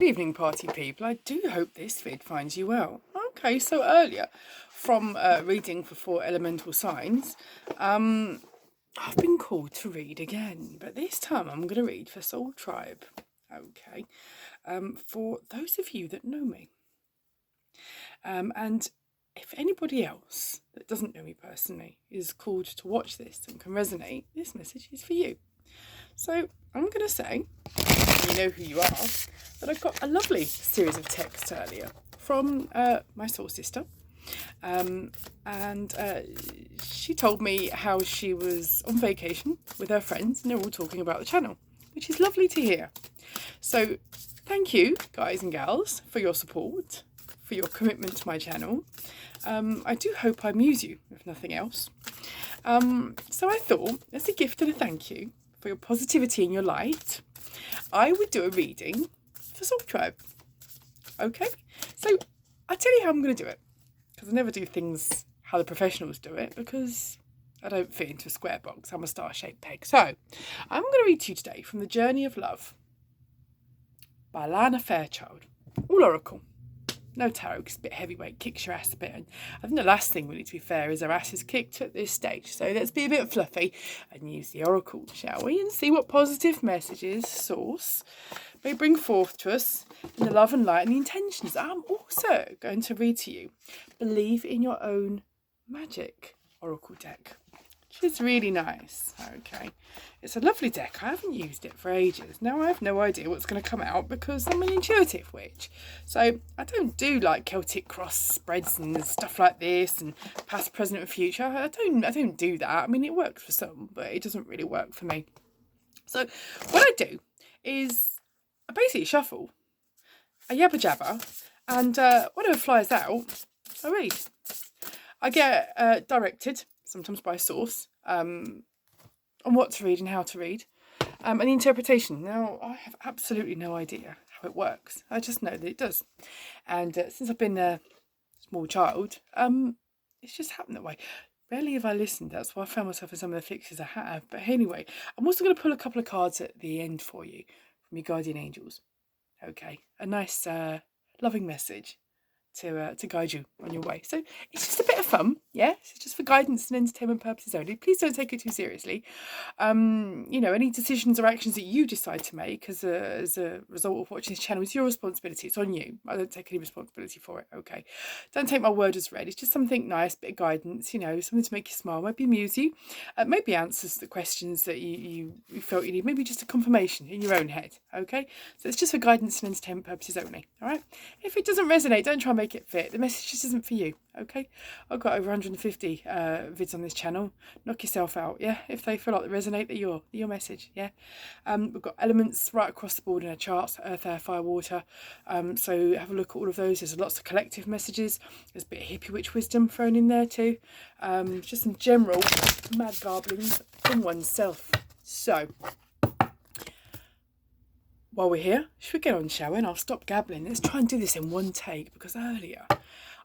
Good evening, party people. I do hope this vid finds you well. Okay, so earlier from reading for 4 elemental signs, I've been called to read again, but this time I'm going to read for Soul Tribe. Okay, for those of you that know me. And if anybody else that doesn't know me personally is called to watch this and can resonate, this message is for you. So I'm going to say, you know who you are, that I got a lovely series of texts earlier from my soul sister. And she told me how she was on vacation with her friends and they're all talking about the channel, which is lovely to hear. So thank you, guys and gals, for your support, for your commitment to my channel. I do hope I amuse you, if nothing else. So I thought, as a gift and a thank you for your positivity and your light, I would do a reading for Soul Tribe. Okay? So I'll tell you how I'm going to do it, because I never do things how the professionals do it, because I don't fit into a square box. I'm a star-shaped peg. So I'm going to read to you today from The Journey of Love by Lana Fairchild. All oracle. No tarot, because it's a bit heavyweight, kicks your ass a bit. And I think the last thing we need to be fair is our ass is kicked at this stage. So let's be a bit fluffy and use the oracle, shall we? And see what positive messages Source may bring forth to us in the love and light and the intentions. I'm also going to read to you Believe in Your Own Magic oracle deck, which is really nice. Okay, it's a lovely deck. I haven't used it for ages. Now I have no idea what's going to come out because I'm an intuitive witch. So I don't do like Celtic cross spreads and stuff like this and past, present and future. I don't do that. I mean, it works for some, but it doesn't really work for me. So what I do is I basically shuffle, a yabba jabba, and whatever flies out, I read. I get directed, sometimes by Source, on what to read and how to read, and the interpretation. Now, I have absolutely no idea how it works. I just know that it does. And since I've been a small child, it's just happened that way. Rarely have I listened. That's why I found myself in some of the fixes I have. But anyway, I'm also going to pull a couple of cards at the end for you from your guardian angels. Okay, a nice loving message to guide you on your way. So it's just a bit of fun, yeah. It's just for guidance and entertainment purposes only. Please don't take it too seriously. Any decisions or actions that you decide to make as a result of watching this channel is your responsibility. It's on you. I don't take any responsibility for it. Okay, don't take my word as read. It's just something nice, bit of guidance. Something to make you smile, maybe amuse you, maybe answers the questions that you felt you need. Maybe just a confirmation in your own head. Okay, so it's just for guidance and entertainment purposes only. All right. If it doesn't resonate, don't try and make it fit. The message just isn't for you. Okay, I've got over 150 vids on this channel. Knock yourself out, yeah. If they feel like they resonate, they're your message, yeah. We've got elements right across the board in our charts: earth, air, fire, water. So have a look at all of those. There's lots of collective messages. There's a bit of hippie witch wisdom thrown in there too. Just some general mad garblings from oneself. So while we're here, should we get on, shall we? And I'll stop gabbling. Let's try and do this in one take, because earlier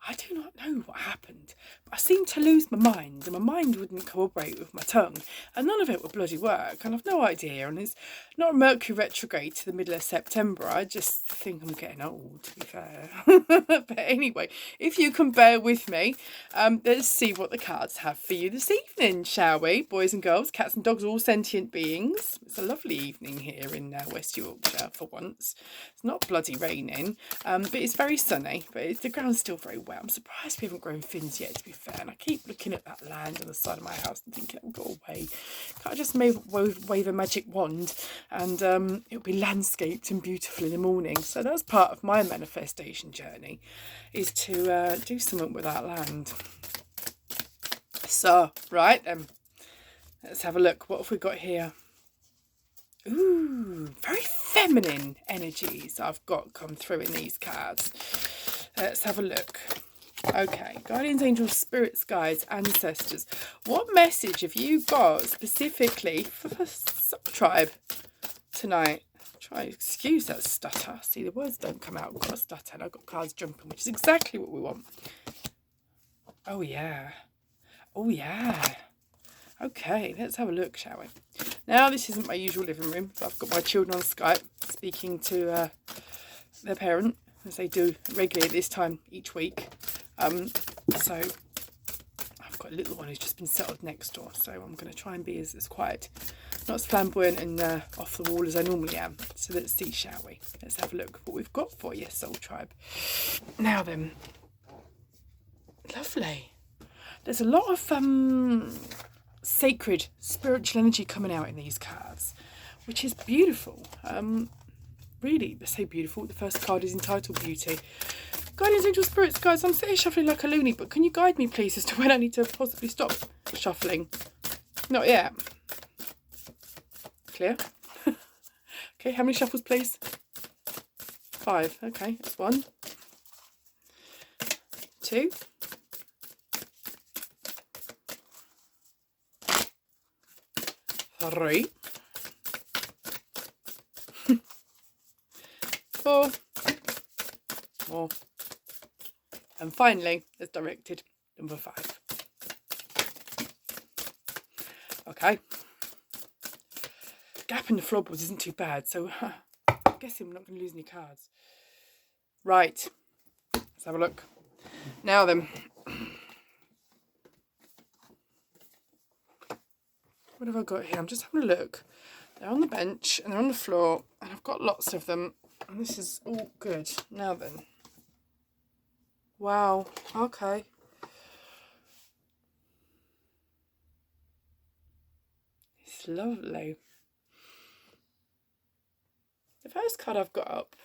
I do not know what happened, but I seemed to lose my mind, and my mind wouldn't cooperate with my tongue, and none of it would bloody work, and I've no idea, and it's not a Mercury retrograde to the middle of September. I just think I'm getting old, to be fair. But anyway, if you can bear with me, let's see what the cards have for you this evening, shall we? Boys and girls, cats and dogs, all sentient beings. It's a lovely evening here in West Yorkshire for once. It's not bloody raining, but it's very sunny, but the ground's still very wet. I'm surprised we haven't grown fins yet, to be fair, and I keep looking at that land on the side of my house and thinking, oh, go away. Can't I just wave a magic wand and it'll be landscaped and beautiful in the morning? So that's part of my manifestation journey, is to do something with that land. So, right then, let's have a look. What have we got here? Ooh, very feminine energies I've got come through in these cards. Let's have a look. Okay, guardians, angels, spirits, guides, ancestors. What message have you got specifically for the tribe tonight? Excuse that stutter. See, the words don't come out. I've got a stutter and I've got cards jumping, which is exactly what we want. Oh, yeah. Oh, yeah. Okay, let's have a look, shall we? Now, this isn't my usual living room, so I've got my children on Skype speaking to their parent, as they do regularly at this time each week. So I've got a little one who's just been settled next door, so I'm going to try and be as quiet, not as flamboyant and off the wall as I normally am. So let's see, shall we? Let's have a look what we've got for you, Soul Tribe. Now then, lovely. There's a lot of sacred spiritual energy coming out in these cards, which is beautiful. Really, let's say beautiful. The first card is entitled Beauty. Guardians, angels, spirits, guys, I'm sitting shuffling like a loony, but can you guide me, please, as to when I need to possibly stop shuffling? Not yet. Clear? Okay, how many shuffles, please? 5. Okay, that's 1. 2. 3. 4. More. And finally, as directed, number 5. Okay. Gap in the floorboards isn't too bad, so I'm guessing we're not going to lose any cards. Right. Let's have a look. Now then. What have I got here? I'm just having a look. They're on the bench and they're on the floor, and I've got lots of them. And this is all good. Now then. Wow. Okay. It's lovely. The first card I've got up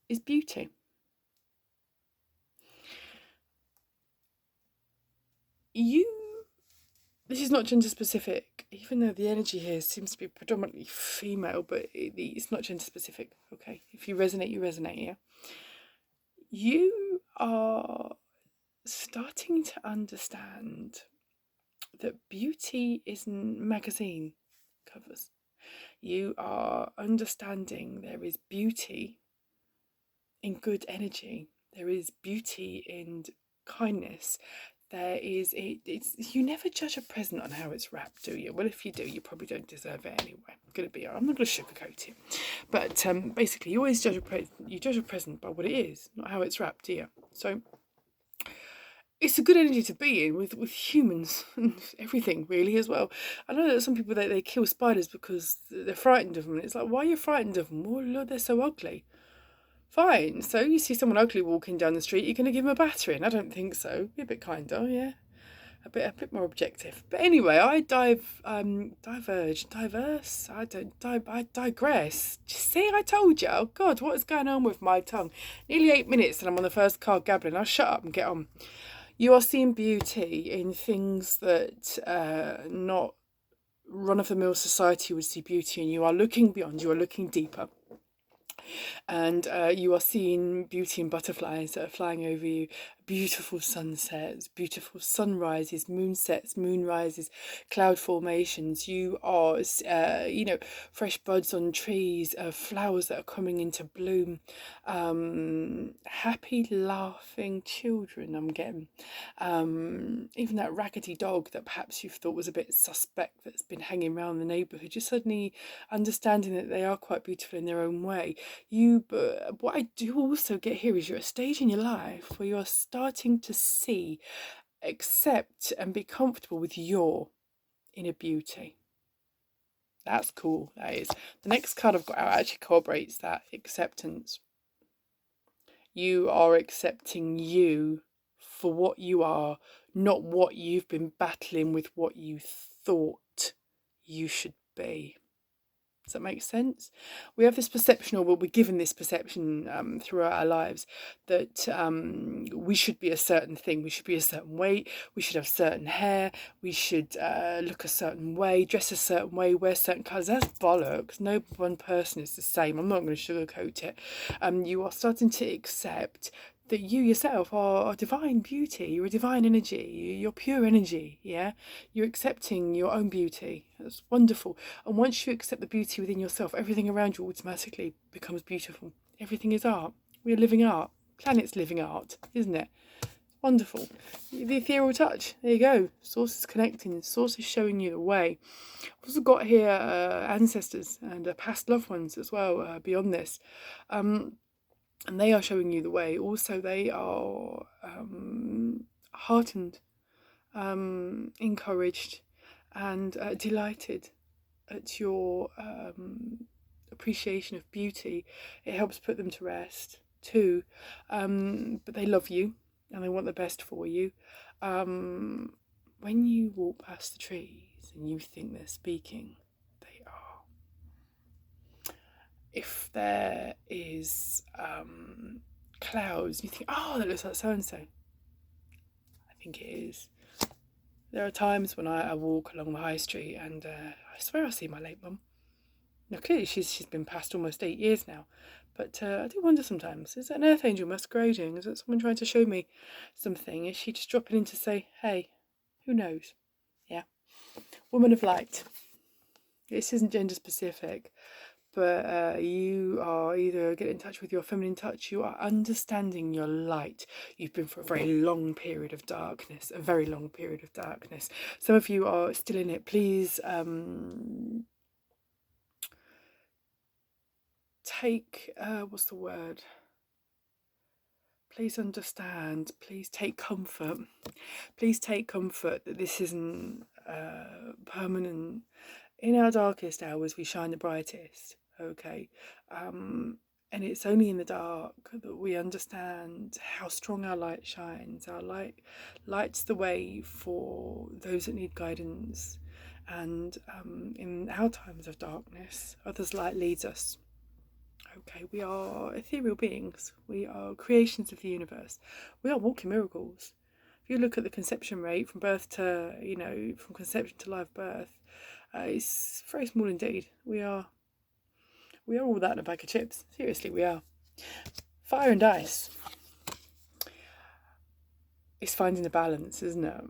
is Beauty. This is not gender specific, even though the energy here seems to be predominantly female, but it's not gender specific. Okay, if you resonate, you resonate, yeah? You are starting to understand that beauty isn't magazine covers. You are understanding there is beauty in good energy. There is beauty in kindness. There is, you never judge a present on how it's wrapped, do you? Well, if you do, you probably don't deserve it anyway. I'm not going to sugarcoat it. But basically, you always judge a present by what it is, not how it's wrapped, do you? So it's a good energy to be in with humans and everything, really, as well. I know that some people, they kill spiders because they're frightened of them. And it's like, why are you frightened of them? Oh, Lord, they're so ugly. Fine. So you see someone ugly walking down the street, you're going to give them a battering? I don't think so. Be a bit kinder, yeah. A bit more objective. But anyway, I digress. See, I told you. Oh God, what is going on with my tongue? Nearly 8 minutes and I'm on the first card gabbling. I'll shut up and get on. You are seeing beauty in things that not run-of-the-mill society would see beauty in. You are looking beyond. You are looking deeper. And you are seeing beauty in butterflies that are flying over you, beautiful sunsets, beautiful sunrises, moonsets, moonrises, cloud formations. You are, fresh buds on trees, flowers that are coming into bloom, happy, laughing children I'm getting. Even that raggedy dog that perhaps you thought was a bit suspect that's been hanging around the neighbourhood, you're suddenly understanding that they are quite beautiful in their own way. But what I do also get here is you're at a stage in your life where you're starting to see, accept and be comfortable with your inner beauty. That's cool, that is. The next card I've got out actually corroborates that acceptance. You are accepting you for what you are, not what you've been battling with, what you thought you should be. Does that make sense? We have this perception, or we're given this perception throughout our lives, that we should be a certain thing. We should be a certain weight. We should have certain hair. We should look a certain way, dress a certain way, wear certain colours. That's bollocks. No one person is the same. I'm not going to sugarcoat it. You are starting to accept that you yourself are divine beauty. You're a divine energy. You're pure energy, yeah? You're accepting your own beauty. That's wonderful. And once you accept the beauty within yourself, everything around you automatically becomes beautiful. Everything is art. We're living art. Planet's living art, isn't it? Wonderful. The ethereal touch. There you go. Source is connecting. Source is showing you the way. We've also got here ancestors and past loved ones as well beyond this. And they are showing you the way. Also, they are heartened, encouraged, and delighted at your appreciation of beauty. It helps put them to rest too. But they love you and they want the best for you. When you walk past the trees and you think they're speaking, they are. If there is clouds, you think, oh, that looks like so-and-so. I think it is. There are times when I walk along the high street and I swear I see my late mum. Now clearly she's been past almost 8 years now, but I do wonder sometimes, is that an earth angel masquerading? Is that someone trying to show me something? Is she just dropping in to say, hey, who knows? Yeah. Woman of light. This isn't gender specific, but you are either getting in touch with your feminine touch, you are understanding your light. You've been for a very long period of darkness, a very long period of darkness. Some of you are still in it. Please take, what's the word? Please understand, please take comfort. Please take comfort that this isn't permanent. In our darkest hours, we shine the brightest, okay? And it's only in the dark that we understand how strong our light shines. Our light lights the way for those that need guidance. And in our times of darkness, others' light leads us. Okay, we are ethereal beings. We are creations of the universe. We are walking miracles. If you look at the conception rate from birth to, from conception to live birth, it's very small indeed. We are all that in a bag of chips. Seriously, we are. Fire and ice. It's finding the balance, isn't it?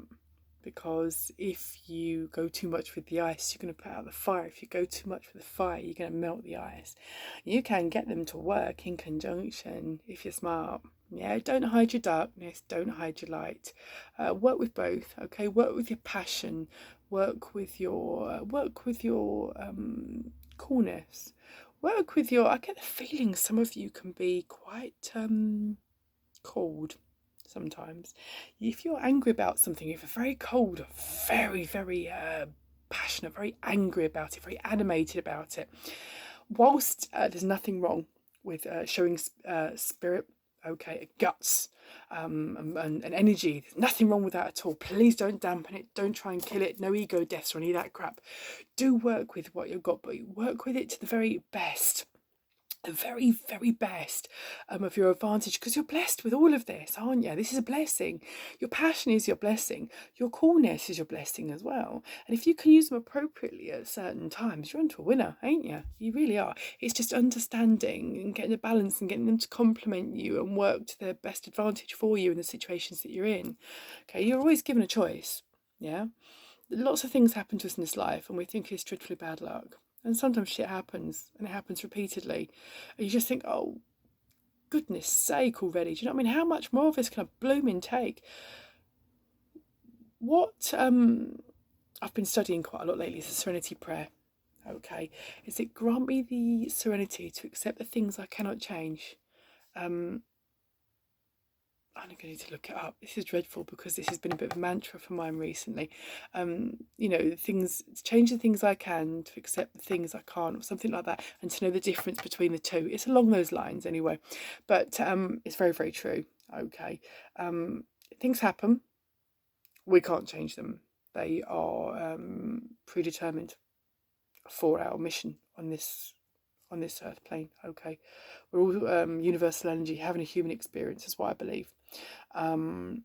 Because if you go too much with the ice, you're going to put out the fire. If you go too much with the fire, you're going to melt the ice. You can get them to work in conjunction if you're smart. Yeah, don't hide your darkness, don't hide your light. Work with both, okay? Work with your passion, work with your coolness. Work with your, I get the feeling some of you can be quite cold sometimes. If you're angry about something, if you're very cold, very, very passionate, very angry about it, very animated about it, whilst there's nothing wrong with showing spirit, okay, guts and energy, there's nothing wrong with that at all. Please don't dampen it, don't try and kill it, no ego deaths or any of that crap. Do work with what you've got, but work with it to the very best. The very, very best of your advantage, because you're blessed with all of this, aren't you? This is a blessing. Your passion is your blessing. Your coolness is your blessing as well. And if you can use them appropriately at certain times, you're onto a winner, ain't you? You really are. It's just understanding and getting the balance and getting them to complement you and work to their best advantage for you in the situations that you're in. Okay, you're always given a choice, yeah? Lots of things happen to us in this life and we think it's dreadfully bad luck. And sometimes shit happens, and it happens repeatedly. And you just think, oh, goodness sake already. Do you know what I mean? How much more of this can I blooming take? What I've been studying quite a lot lately is the Serenity Prayer. Okay. Is it grant me the serenity to accept the things I cannot change? I'm going to need to look it up. This is dreadful because this has been a bit of a mantra for mine recently. Things, to change the things I can, to accept the things I can't, or something like that, and to know the difference between the two. It's along those lines anyway, but it's very, very true. Okay, things happen. We can't change them. They are predetermined for our mission on this earth plane. Okay, we're all universal energy having a human experience is what I believe, and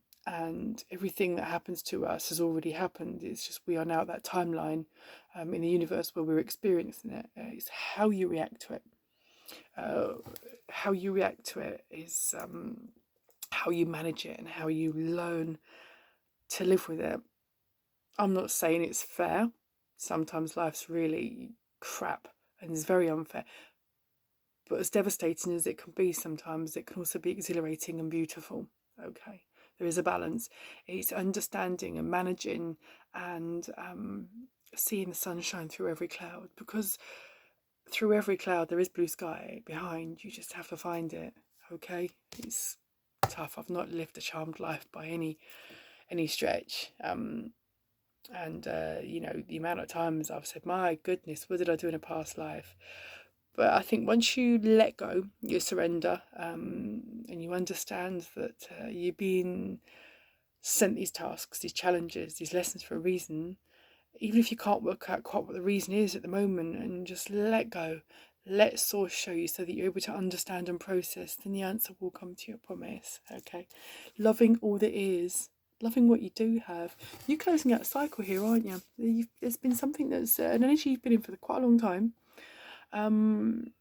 everything that happens to us has already happened. It's just we are now at that timeline in the universe where we're experiencing it. It's how you react to it. How you react to it is how you manage it and how you learn to live with it. I'm not saying it's fair. Sometimes life's really crap and is very unfair. But as devastating as it can be sometimes, it can also be exhilarating and beautiful. Okay, there is a balance. It's understanding and managing and seeing the sunshine through every cloud, because through every cloud there is blue sky behind. You just have to find it. Okay, it's tough. I've not lived a charmed life by any stretch. You know, the amount of times I've said, my goodness, what did I do in a past life? But I think once you let go, you surrender, and you understand that you've been sent these tasks, these challenges, these lessons for a reason, even if you can't work out quite what the reason is at the moment, and just let go, let source show you so that you're able to understand and process, then the answer will come to you, I promise. Okay, loving all that is, loving what you do have. You're closing out a cycle here, aren't you? There's been something that's an energy you've been in for quite a long time, and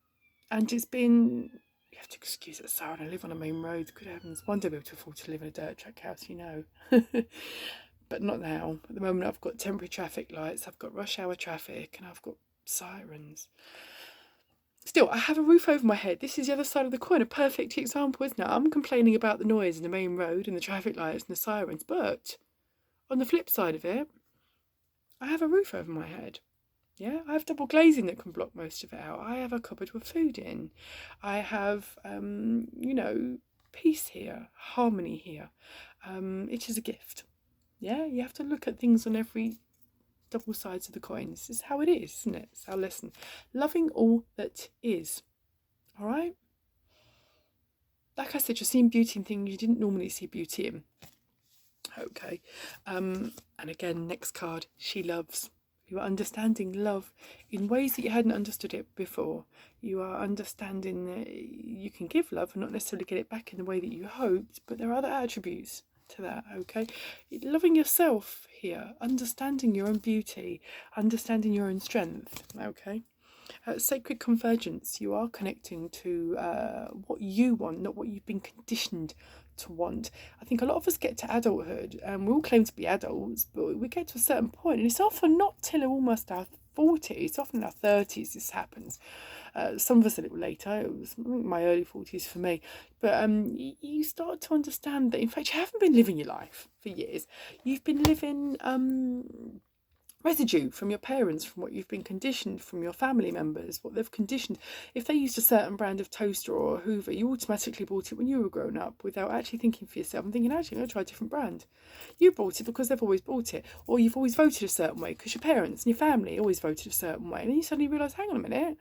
it's been, you have to excuse it, Sarah, I live on a main road. Good heavens, one day I'll be able to afford to live in a dirt track house, you know. But not now. At the moment I've got temporary traffic lights, I've got rush hour traffic, and I've got sirens. Still, I have a roof over my head. This is the other side of the coin, a perfect example, isn't it? I'm complaining about the noise in the main road and the traffic lights and the sirens, but on the flip side of it, I have a roof over my head. Yeah, I have double glazing that can block most of it out. I have a cupboard with food in. I have, you know, peace here, harmony here. It is a gift. Yeah, you have to look at things on every double sides of the coin. This is how it is, isn't it? It's our lesson. Loving all that is. All right? Like I said, you're seeing beauty in things you didn't normally see beauty in. Okay. And again, next card, she loves. You are understanding love in ways that you hadn't understood it before. You are understanding that you can give love and not necessarily get it back in the way that you hoped, but there are other attributes to that. Okay, loving yourself here, understanding your own beauty, understanding your own strength. Okay, sacred convergence. You are connecting to what you want, not what you've been conditioned to want. I think a lot of us get to adulthood and we all claim to be adults, but we get to a certain point, and it's often not till almost our 40s, often in our 30s this happens. Some of us a little later. It was, I think, my early 40s for me. But you start to understand that, in fact, you haven't been living your life for years. You've been living residue from your parents, from what you've been conditioned, from your family members, what they've conditioned. If they used a certain brand of toaster or Hoover, you automatically bought it when you were grown up without actually thinking for yourself and thinking, actually, I'm going to try a different brand. You bought it because they've always bought it, or you've always voted a certain way because your parents and your family always voted a certain way, and then you suddenly realise, hang on a minute,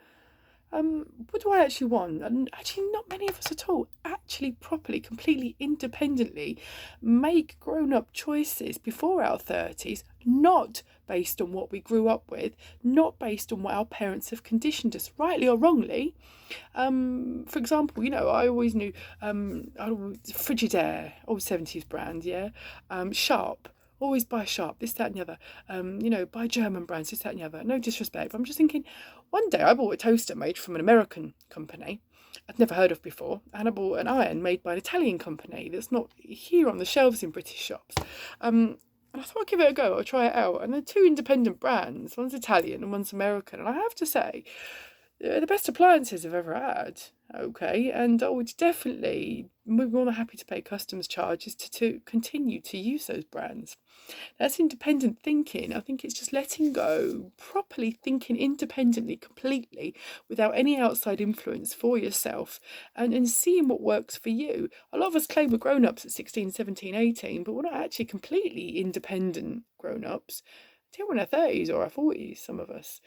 what do I actually want? And actually, not many of us at all actually properly, completely independently make grown-up choices before our 30s, not based on what we grew up with, not based on what our parents have conditioned us, rightly or wrongly. For example, you know, I always knew Frigidaire, old 70s brand, yeah, Sharp. Always buy Sharp, this, that and the other. You know, buy German brands, this, that and the other. No disrespect, but I'm just thinking, one day I bought a toaster made from an American company I'd never heard of before, and I bought an iron made by an Italian company that's not here on the shelves in British shops. And I thought I'd give it a go, I'll try it out. And they're two independent brands, one's Italian and one's American. And I have to say, they're the best appliances I've ever had. Okay, and I would definitely be more than happy to pay customs charges to continue to use those brands. That's independent thinking. I think it's just letting go, properly thinking independently, completely, without any outside influence for yourself, and seeing what works for you. A lot of us claim we're grown-ups at 16, 17, 18, but we're not actually completely independent grown-ups until we're in our 30s or our 40s, some of us.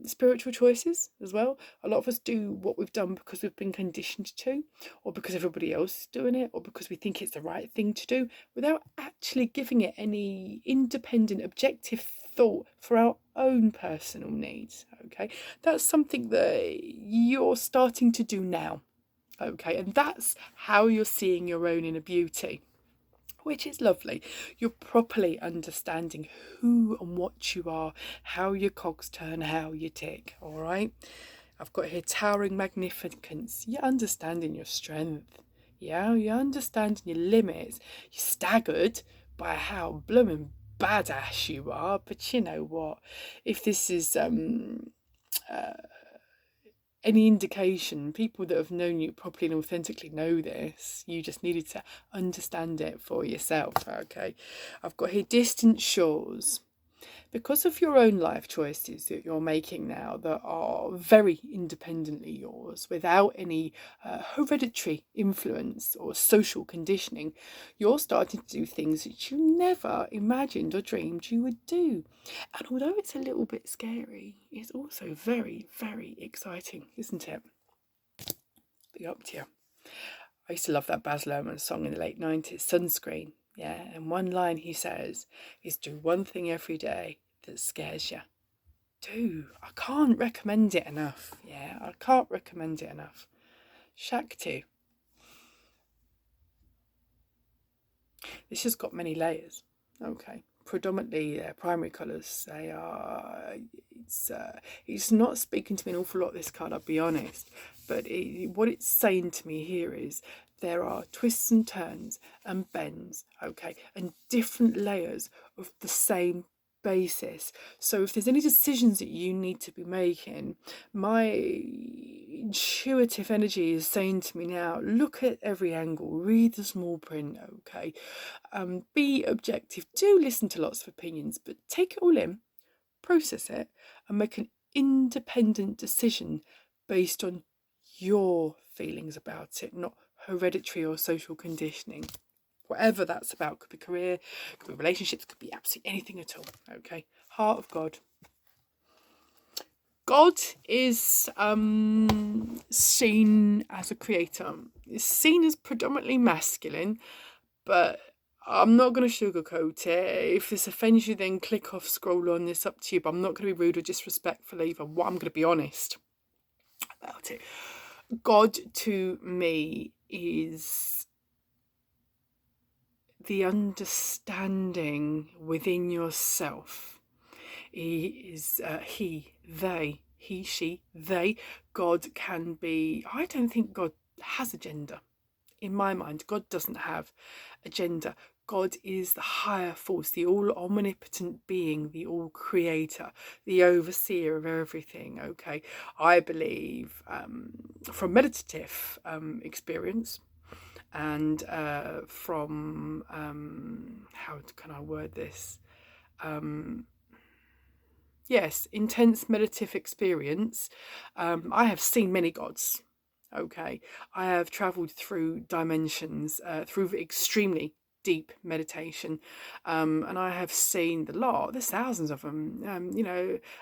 Spiritual choices as well. A lot of us do what we've done because we've been conditioned to, or because everybody else is doing it, or because we think it's the right thing to do, without actually giving it any independent, objective thought for our own personal needs. Okay, that's something that you're starting to do now. Okay, and that's how you're seeing your own inner beauty, which is lovely. You're properly understanding who and what you are, how your cogs turn, how you tick, all right? I've got here towering magnificence. You're understanding your strength. Yeah, you're understanding your limits. You're staggered by how blooming badass you are, but you know what? If this is any indication, people that have known you properly and authentically know this. You just needed to understand it for yourself. Okay, I've got here distant shores. Because of your own life choices that you're making now that are very independently yours, without any hereditary influence or social conditioning, you're starting to do things that you never imagined or dreamed you would do. And although it's a little bit scary, it's also very, very exciting, isn't it? Be up to you. I used to love that Baz Luhrmann song in the late 90s, Sunscreen. Yeah, and one line he says is do one thing every day that scares you. I can't recommend it enough. Yeah, I can't recommend it enough. Shakti. This has got many layers. Okay, predominantly primary colours. They are. It's not speaking to me an awful lot. This card, I'll be honest. But what it's saying to me here is there are twists and turns and bends. Okay, and different layers of the same basis. So if there's any decisions that you need to be making, my intuitive energy is saying to me now, look at every angle, read the small print. Okay, be objective, do listen to lots of opinions, but take it all in, process it, and make an independent decision based on your feelings about it, not hereditary or social conditioning. Whatever that's about, could be career, could be relationships, could be absolutely anything at all. Okay, heart of God. God is seen as a creator. Is seen as predominantly masculine, but I'm not going to sugarcoat it. If this offends you, then click off, scroll on. It's up to you, but I'm not going to be rude or disrespectful either. I'm going to be honest about it. God to me is the understanding within yourself. He is he, they, he, she, they. God can be, I don't think God has a gender. In my mind, God doesn't have a gender. God is the higher force, the all omnipotent being, the all creator, the overseer of everything. Okay, I believe from meditative experience and from how can I word this? Yes, intense meditative experience. I have seen many gods. Okay, I have travelled through dimensions, through extremely deep meditation, and I have seen the lot. There's thousands of them.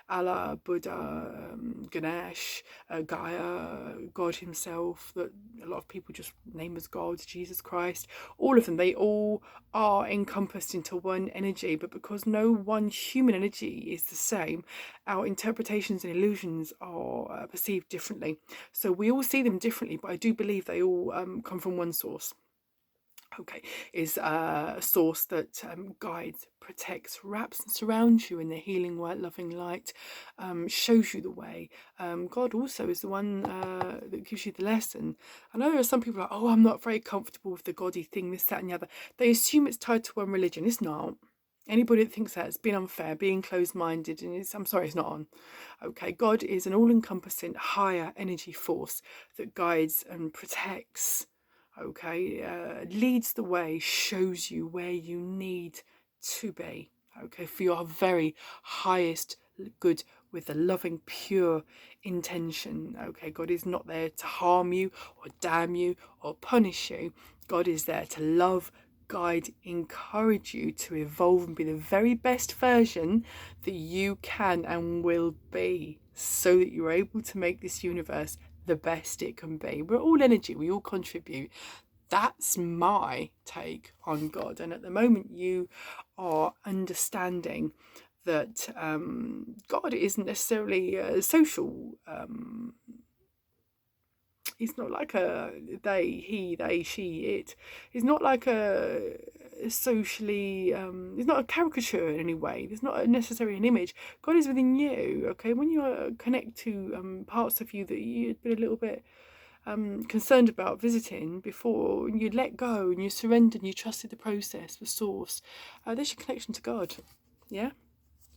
Allah, Buddha, Ganesh, Gaia, God Himself. That a lot of people just name as God, Jesus Christ. All of them. They all are encompassed into one energy, but because no one human energy is the same, our interpretations and illusions are perceived differently. So we all see them differently, but I do believe they all come from one source. Okay, is a source that guides, protects, wraps and surrounds you in the healing, white, loving light, shows you the way. God also is the one that gives you the lesson. I know there are some people like, oh, I'm not very comfortable with the Goddy thing, this, that and the other. They assume it's tied to one religion. It's not. Anybody that thinks that is being unfair, being closed-minded, and I'm sorry, it's not on. Okay, God is an all-encompassing higher energy force that guides and protects. Okay, leads the way, shows you where you need to be. Okay, for your very highest good with a loving, pure intention. Okay, God is not there to harm you or damn you or punish you. God is there to love, guide, encourage you to evolve and be the very best version that you can and will be, so that you're able to make this universe the best it can be. We're all energy, we all contribute. That's my take on God. And at the moment you are understanding that God isn't necessarily a social he's not like a they, he, they, she, it. He's not like a socially he's not a caricature in any way. There's not necessarily an image. God is within you. Okay, when you connect to parts of you that you'd been a little bit concerned about visiting before, and you let go and you surrendered and you trusted the process, the source, there's your connection to God. Yeah,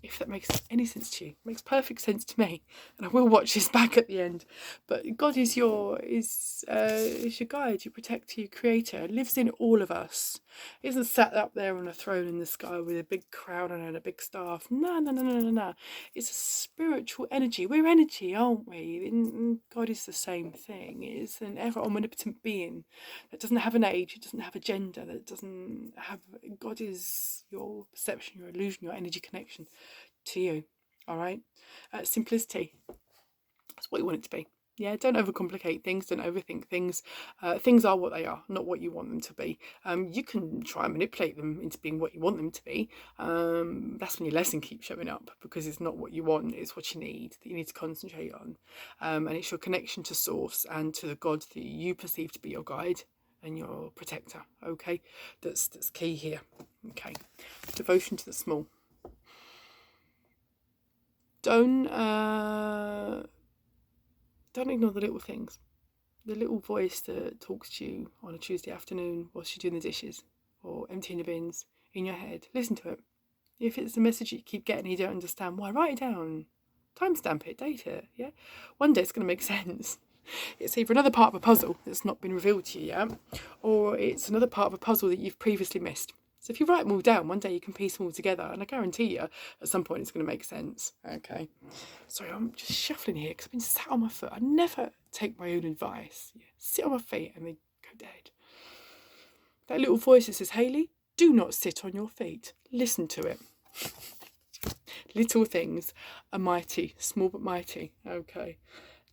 If that makes any sense to you. It makes perfect sense to me, and I will watch this back at the end. But God is your guide, your protector, your creator. Lives in all of us. He isn't sat up there on a throne in the sky with a big crown and a big staff. No, no, no, no, no, no. It's a spiritual energy. We're energy, aren't we? And God is the same thing. It's an ever omnipotent being that doesn't have an age, it doesn't have a gender, that doesn't have. God is your perception, your illusion, your energy connection to you. All right, simplicity. That's what you want it to be. Yeah, don't overcomplicate things, don't overthink things. Things are what they are, not what you want them to be. You can try and manipulate them into being what you want them to be. That's when your lesson keeps showing up, because it's not what you want, it's what you need, that you need to concentrate on. And it's your connection to source and to the God that you perceive to be your guide and your protector. Okay, that's key here. Okay, devotion to the small. Don't ignore the little things. The little voice that talks to you on a Tuesday afternoon whilst you're doing the dishes or emptying the bins in your head. Listen to it. If it's a message you keep getting and you don't understand why, write it down. Timestamp it, date it. Yeah, one day it's going to make sense. It's either another part of a puzzle that's not been revealed to you yet, or it's another part of a puzzle that you've previously missed. So if you write them all down, one day you can piece them all together, and I guarantee you, at some point it's going to make sense. Okay. Sorry, I'm just shuffling here because I've been sat on my foot. I never take my own advice. Yeah. Sit on my feet and they go dead. That little voice that says, Hayley, do not sit on your feet. Listen to it. Little things are mighty, small but mighty. Okay.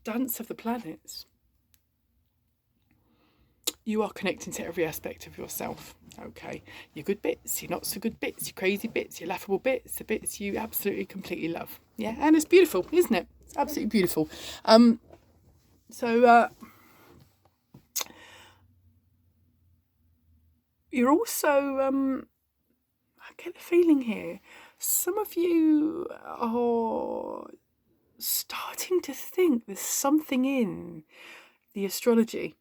Dance of the planets. You are connecting to every aspect of yourself. Okay, your good bits, your not so good bits, your crazy bits, your laughable bits, the bits you absolutely completely love. Yeah, and it's beautiful, isn't it? It's absolutely beautiful. You're also I get the feeling here, some of you are starting to think there's something in the astrology.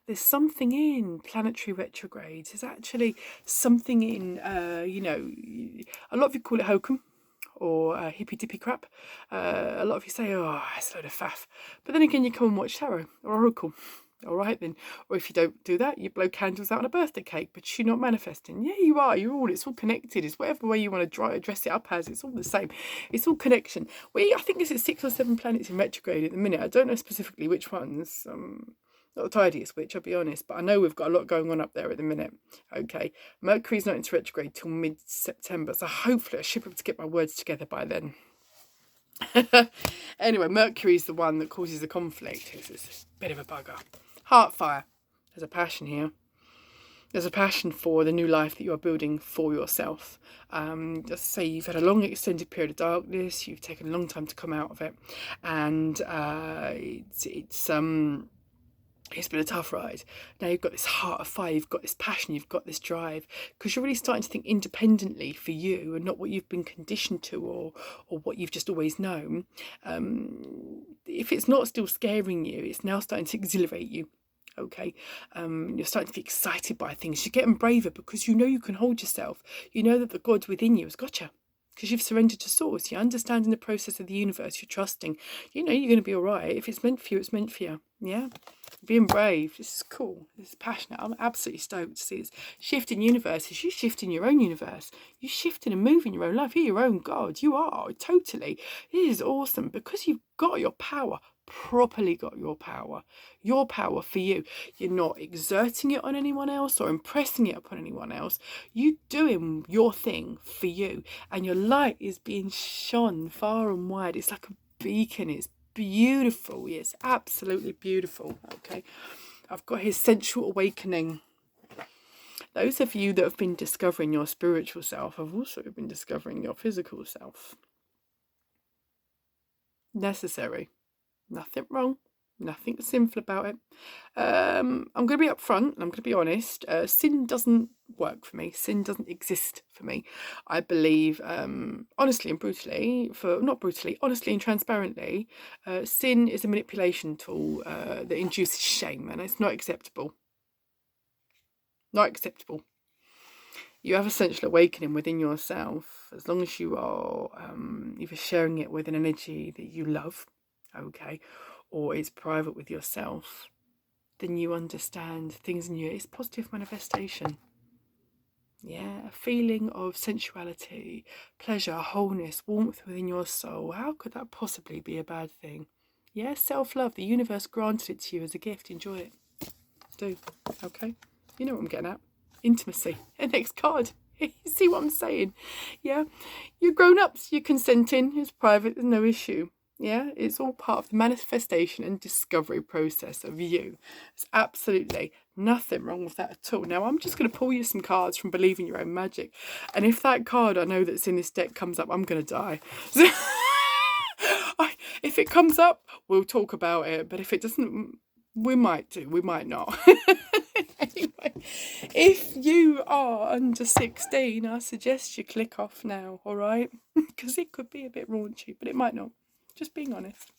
There's something in planetary retrogrades. There's actually something in, a lot of you call it hokum or hippy dippy crap. A lot of you say, oh, it's a load of faff. But then again, you come and watch tarot or oracle. All right then. Or if you don't do that, you blow candles out on a birthday cake, but you're not manifesting. Yeah, you are. It's all connected. It's whatever way you want to dress it up as. It's all the same. It's all connection. I think it's 6 or 7 planets in retrograde at the minute. I don't know specifically which ones. Not the tidiest which, I'll be honest, but I know we've got a lot going on up there at the minute. Okay, Mercury's not into retrograde till mid-September, so hopefully I should be able to get my words together by then. Anyway, Mercury's the one that causes the conflict. It's a bit of a bugger. Heartfire. There's a passion here. There's a passion for the new life that you are building for yourself. Just say you've had a long extended period of darkness, you've taken a long time to come out of it, and it's been a tough ride. Now you've got this heart of fire, you've got this passion, you've got this drive, because you're really starting to think independently for you and not what you've been conditioned to or what you've just always known. If it's not still scaring you, it's now starting to exhilarate you. Okay, you're starting to be excited by things. You're getting braver because you know you can hold yourself. You know that the God within you has got you, because you've surrendered to source. You're understanding the process of the universe. You're trusting. You know you're going to be all right. If it's meant for you, it's meant for you. Yeah, being brave. This is cool. This is passionate. I'm absolutely stoked to see this shifting universes. You shifting your own universe. You shifting and moving your own life. You're your own God. You are totally. It is awesome because you've got your power. Properly got your power for you. You're not exerting it on anyone else or impressing it upon anyone else. You doing your thing for you, and your light is being shone far and wide. It's like a beacon. It's beautiful. It's absolutely beautiful. Okay, I've got his sensual awakening. Those of you that have been discovering your spiritual self have also been discovering your physical self. Necessary. Nothing wrong, nothing sinful about it. I'm going to be upfront and I'm going to be honest. Sin doesn't work for me. Sin doesn't exist for me. I believe, honestly and transparently, sin is a manipulation tool that induces shame, and it's not acceptable. Not acceptable. You have essential awakening within yourself, as long as you are either sharing it with an energy that you love, okay, or it's private with yourself, then you understand things in you. It's positive manifestation. Yeah, a feeling of sensuality, pleasure, wholeness, warmth within your soul. How could that possibly be a bad thing? Yeah, self-love. The universe granted it to you as a gift. Enjoy it. Do. Okay? You know what I'm getting at. Intimacy. And next card. You see what I'm saying? Yeah? You're grown-ups. You're consenting. It's private. There's no issue. Yeah? It's all part of the manifestation and discovery process of you. There's absolutely nothing wrong with that at all. Now, I'm just going to pull you some cards from Believe in Your Own Magic. And if that card I know that's in this deck comes up, I'm going to die. If it comes up, we'll talk about it. But if it doesn't, we might do. We might not. Anyway, if you are under 16, I suggest you click off now, all right? Because it could be a bit raunchy, but it might not. Just being honest.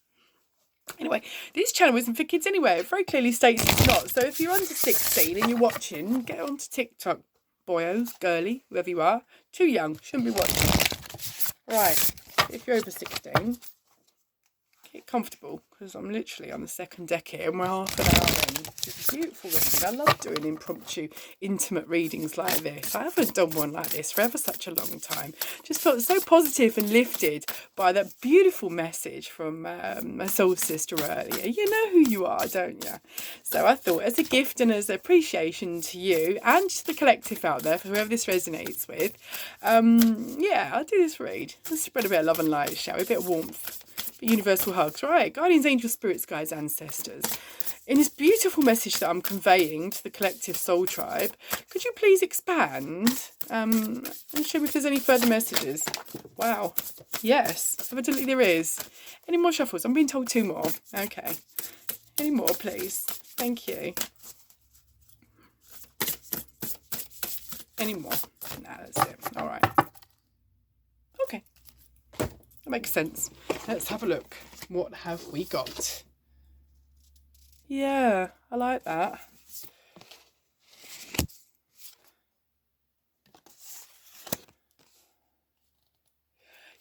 Anyway, this channel isn't for kids anyway. It very clearly states it's not. So if you're under 16 and you're watching, get onto TikTok. Boyos, girly, whoever you are. Too young, shouldn't be watching. Right, if you're over 16, get comfortable, because I'm literally on the second deck here and we're half an hour in. It's a beautiful reading. I love doing impromptu, intimate readings like this. I haven't done one like this for ever such a long time. Just felt so positive and lifted by that beautiful message from my soul sister earlier. You know who you are, don't you? So I thought, as a gift and as appreciation to you and to the collective out there, for whoever this resonates with, yeah, I'll do this read. Let's spread a bit of love and light, shall we? A bit of warmth. Universal hugs, right? Guardians, angels, spirits, guides, ancestors. In this beautiful message that I'm conveying to the collective soul tribe, could you please expand and show me if there's any further messages? Wow. Yes, evidently there is. Any more shuffles? I'm being told 2 more. Okay. Any more, please? Thank you. Any more? Nah, that's it. All right. Okay. That makes sense. Let's have a look. What have we got? Yeah, I like that.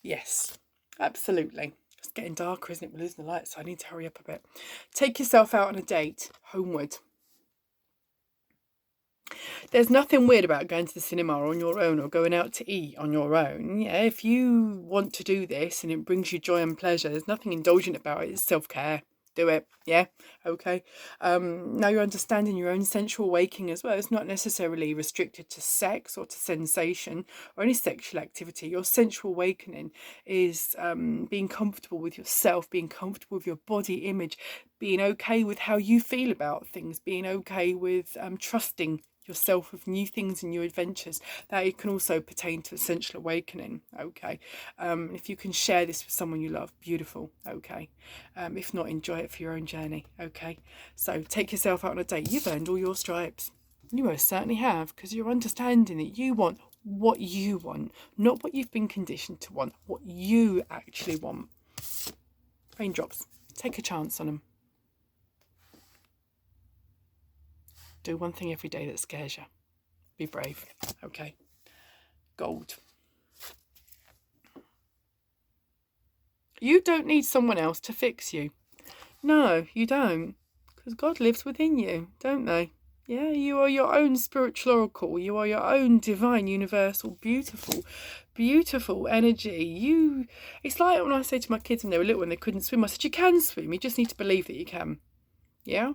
Yes, absolutely. It's getting darker, isn't it? We're losing the light, so I need to hurry up a bit. Take yourself out on a date, homeward. There's nothing weird about going to the cinema on your own or going out to eat on your own. Yeah, if you want to do this and it brings you joy and pleasure, there's nothing indulgent about it. It's self-care. Do it. Yeah. Okay. Now you're understanding your own sensual awakening as well. It's not necessarily restricted to sex or to sensation or any sexual activity. Your sensual awakening is being comfortable with yourself, being comfortable with your body image, being okay with how you feel about things, being okay with trusting yourself with new things and new adventures. That it can also pertain to essential awakening. Okay. If you can share this with someone you love, beautiful. Okay. If not, enjoy it for your own journey. Okay. So take yourself out on a date. You've earned all your stripes. You most certainly have, because you're understanding that you want what you want, not what you've been conditioned to want, what you actually want. Raindrops. Take a chance on them. Do one thing every day that scares you. Be brave. Okay. Gold. You don't need someone else to fix you. No, you don't. Because God lives within you, don't they? Yeah, you are your own spiritual oracle. You are your own divine, universal, beautiful, beautiful energy. It's like when I say to my kids when they were little and they couldn't swim, I said, you can swim. You just need to believe that you can. Yeah?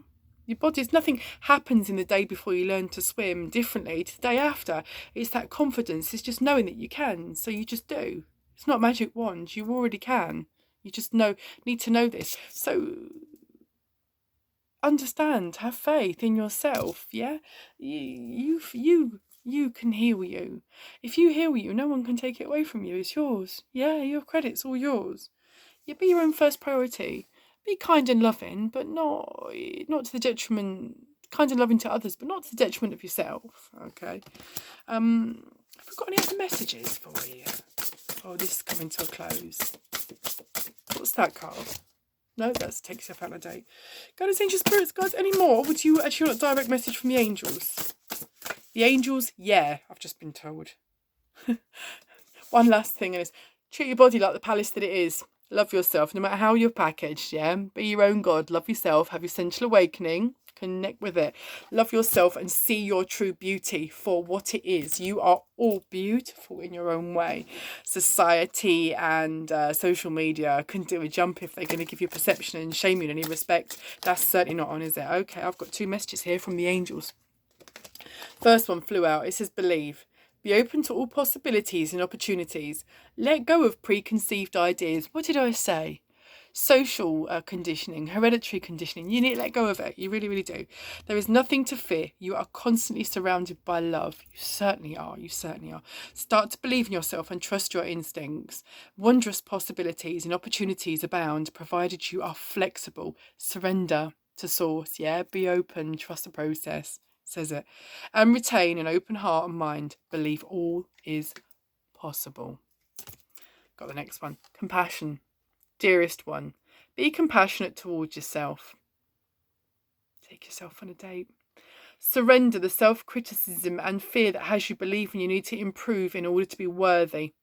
Your body's nothing happens in the day before you learn to swim differently to the day after. It's that confidence. It's just knowing that you can. So you just do. It's not magic wand. You already can. You just need to know this. So understand, have faith in yourself. Yeah, you can heal you. If you heal you, no one can take it away from you. It's yours. Yeah, your credit's all yours. Yeah, be your own first priority. Be kind and loving, but not to the detriment. Kind and loving to others, but not to the detriment of yourself. Okay. Have we got any other messages for you? Oh, this is coming to a close. What's that card? No, that's take yourself out on a date. Guardians, angels, spirits, guys, any more? Would you actually want a direct message from the angels? The angels, yeah. I I've just been told. One last thing is, treat your body like the palace that it is. Love yourself, no matter how you're packaged, yeah? Be your own God. Love yourself. Have your sensual awakening. Connect with it. Love yourself and see your true beauty for what it is. You are all beautiful in your own way. Society and social media couldn't do a jump if they're going to give you perception and shame you in any respect. That's certainly not on, is it? Okay, I've got 2 messages here from the angels. First one flew out. It says, believe. Be open to all possibilities and opportunities. Let go of preconceived ideas. What did I say? Social conditioning, hereditary conditioning. You need to let go of it. You really, really do. There is nothing to fear. You are constantly surrounded by love. You certainly are. You certainly are. Start to believe in yourself and trust your instincts. Wondrous possibilities and opportunities abound, provided you are flexible. Surrender to source. Yeah, be open. Trust the process. Says it. And retain an open heart and mind. Believe all is possible. Got the next one. Compassion. Dearest one, be compassionate towards yourself. Take yourself on a date. Surrender the self-criticism and fear that has you believing you need to improve in order to be worthy.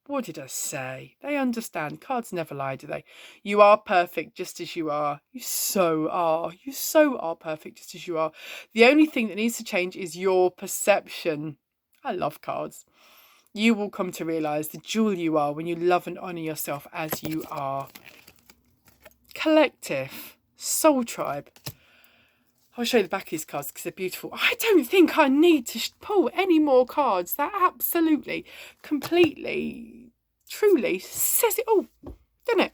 What did I say? They understand. Cards never lie, do they? You are perfect just as you are. You so are. You so are perfect just as you are. The only thing that needs to change is your perception. I love cards. You will come to realise the jewel you are when you love and honour yourself as you are. Collective. Soul Tribe. I'll show you the back of these cards because they're beautiful. I don't think I need to pull any more cards. That absolutely, completely, truly says it all, doesn't it?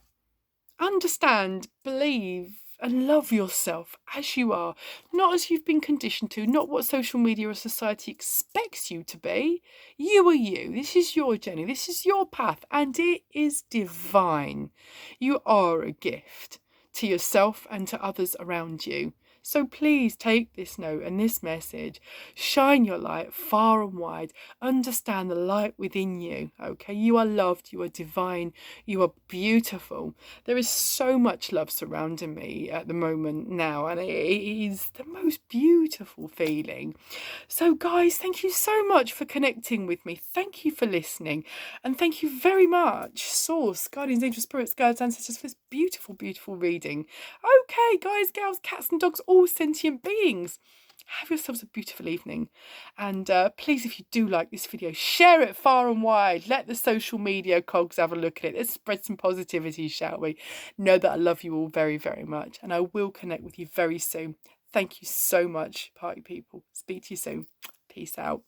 Understand, believe and love yourself as you are. Not as you've been conditioned to, not what social media or society expects you to be. You are you. This is your journey. This is your path and it is divine. You are a gift to yourself and to others around you. So please take this note and this message, shine your light far and wide, understand the light within you, okay? You are loved, you are divine, you are beautiful. There is so much love surrounding me at the moment now, and it is the most beautiful feeling. So guys, thank you so much for connecting with me. Thank you for listening, and thank you very much, Source, Guardians, Angels, Spirits, Guides, Ancestors, for this beautiful, beautiful reading. Okay, guys, girls, cats and dogs, all sentient beings, have yourselves a beautiful evening. And please, if you do like this video, share it far and wide. Let the social media cogs have a look at it. Let's spread some positivity, shall we? Know that I love you all very, very much. And I will connect with you very soon. Thank you so much, party people. Speak to you soon. Peace out.